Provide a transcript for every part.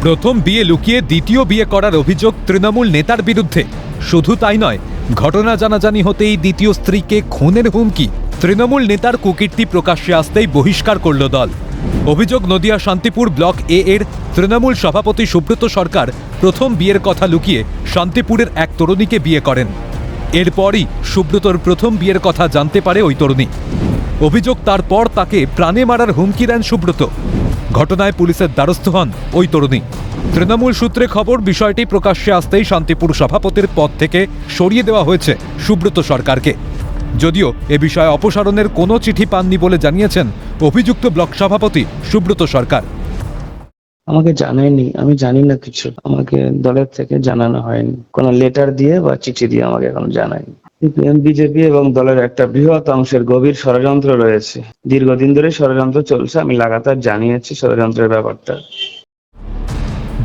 প্রথম বিয়ে লুকিয়ে দ্বিতীয় বিয়ে করার অভিযোগ তৃণমূল নেতার বিরুদ্ধে। শুধু তাই নয়, ঘটনা জানাজানি হতেই দ্বিতীয় স্ত্রীকে খুনের হুমকি। তৃণমূল নেতার কুকীর্তি প্রকাশ্যে আসতেই বহিষ্কার করল দল। অভিযোগ, নদিয়া শান্তিপুর ব্লক এ এর তৃণমূল সভাপতি সুব্রত সরকার প্রথম বিয়ের কথা লুকিয়ে শান্তিপুরের এক তরুণীকে বিয়ে করেন। এরপরই সুব্রতর প্রথম বিয়ের কথা জানতে পারে ওই তরুণী। অভিযোগ, তারপর তাকে প্রাণে মারার হুমকি দেন সুব্রত। ঘটনায় পুলিশের দ্বারস্থ হন ওই তরুণী। তৃণমূল সূত্রে খবর, বিষয়টি প্রকাশ্যে আসতেই শান্তিপুর সভাপতির পদ থেকে সরিয়ে দেওয়া হয়েছে সুব্রত সরকারকে। যদিও এ বিষয়ে অপসারণের কোনো চিঠি পাননি বলে জানিয়েছেন অভিযুক্ত ব্লক সভাপতি সুব্রত সরকার। আমাকে জানায়নি, আমি জানি না কিছু, আমাকে দলের থেকে জানানো হয়নি, কোনো লেটার দিয়ে বা চিঠি দিয়ে আমাকে এখনো জানায়নি। বিজেপি এবং দলের একটা বৃহৎ অংশের গভীর ষড়যন্ত্র রয়েছে, দীর্ঘদিন ধরে ষড়যন্ত্র চলছে, আমি লাগাতার জানিয়েছি ষড়যন্ত্রের ব্যাপারটা।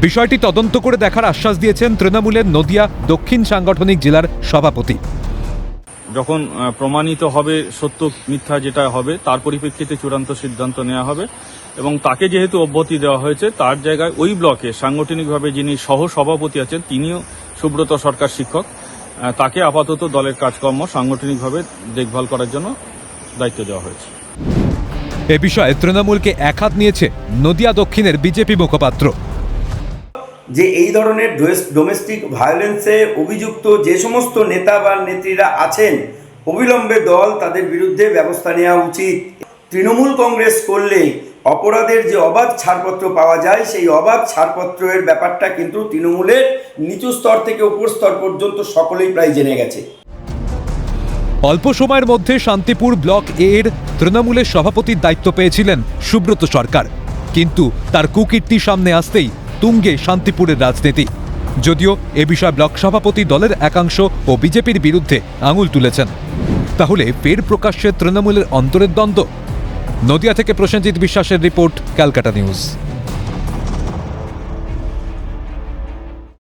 বিষয়টি তদন্ত করে দেখার আশ্বাস দিয়েছেন তৃণমূলের নদিয়া দক্ষিণ সাংগঠনিক জেলার সভাপতি। যখন প্রমাণিত হবে সত্য মিথ্যা যেটা হবে, তার পরিপ্রেক্ষিতে চূড়ান্ত সিদ্ধান্ত নেওয়া হবে। এবং তাকে যেহেতু অব্যাহতি দেওয়া হয়েছে, তার জায়গায় ওই ব্লকে সাংগঠনিকভাবে যিনি সহ সভাপতি আছেন, তিনিও সুব্রত সরকার শিক্ষক, তাকে আপাতত দলের কাজকর্ম সাংগঠনিকভাবে দেখভাল করার জন্য দায়িত্ব দেওয়া হয়েছে। এ বিষয়ে তৃণমূলকে একহাত নিয়েছে নদিয়া দক্ষিণের বিজেপি মুখপাত্র। যে এই ধরনের ডোমেস্টিক ভায়োলেন্সে অভিযুক্ত যে সমস্ত নেতা বা নেত্রীরা আছেন, অবিলম্বে দল তাদের বিরুদ্ধে ব্যবস্থা নেওয়া উচিত। তৃণমূল কংগ্রেস করলে অপরাধের যে অবাধ ছাড়পত্র পাওয়া যায়, সেই অবাধ ছাড়পত্রের ব্যাপারটা কিন্তু তৃণমূলের নিচু স্তর থেকে উপর স্তর পর্যন্ত সকলেই প্রায় জেনে গেছে। অল্প সময়ের মধ্যে শান্তিপুর ব্লক এ এর তৃণমূলের সভাপতির দায়িত্ব পেয়েছিলেন সুব্রত সরকার, কিন্তু তার কুকীর্তি সামনে আসতেই তুঙ্গে শান্তিপুরের রাজনীতি। যদিও এ বিষয়ে ব্লক সভাপতি দলের একাংশ ও বিজেপির বিরুদ্ধে আঙুল তুলেছেন। তাহলে ফের প্রকাশ্যে তৃণমূলের অন্তরের দ্বন্দ্ব। নদিয়া থেকে প্রসেনজিৎ বিশ্বাসের রিপোর্ট, ক্যালকাটা নিউজ।